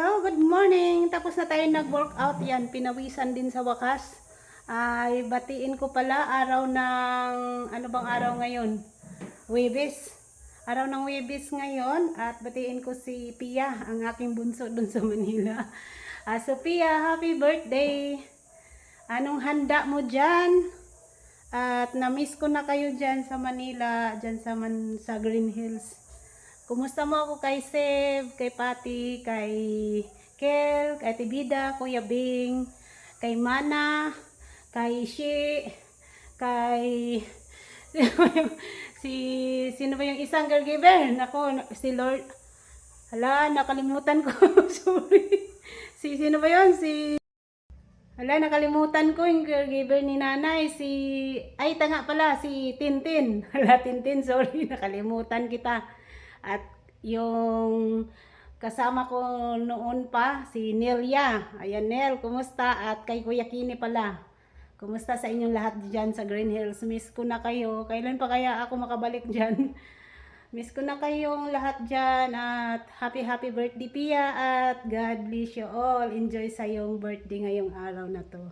Hello, good morning. Tapos na tayo nag-workout. Yan, pinawisan din sa wakas. Ay, batiin ko pala araw ng, ano bang araw ngayon? Huwebes. Araw ng Huwebes ngayon. At batiin ko si Pia, ang aking bunso dun sa Manila. So Pia, happy birthday. Anong handa mo dyan? At na-miss ko na kayo dyan sa Manila, dyan sa Green Hills. Kumusta mo ako kay Seb, kay Pati, kay Kel, kay Tibida, Kuya Bing, kay Mana, kay Shi, kay si sino ba yung isang caregiver? Nako, si Lord. Hala, nakalimutan ko. Sorry. Sino ba yun? Hala, nakalimutan ko yung caregiver ni Nanay. Ay, tanga pala, si Tintin. Hala, Tintin, sorry, nakalimutan kita. At yung kasama ko noon pa, si Nelia. Ayan, Nel, kumusta? At kay Kuya Kini pala. Kumusta sa inyong lahat dyan sa Green Hills? Miss ko na kayo. Kailan pa kaya ako makabalik dyan? Miss ko na kayong lahat dyan. At happy birthday, Pia. At God bless you all. Enjoy sa iyong birthday ngayong araw na to.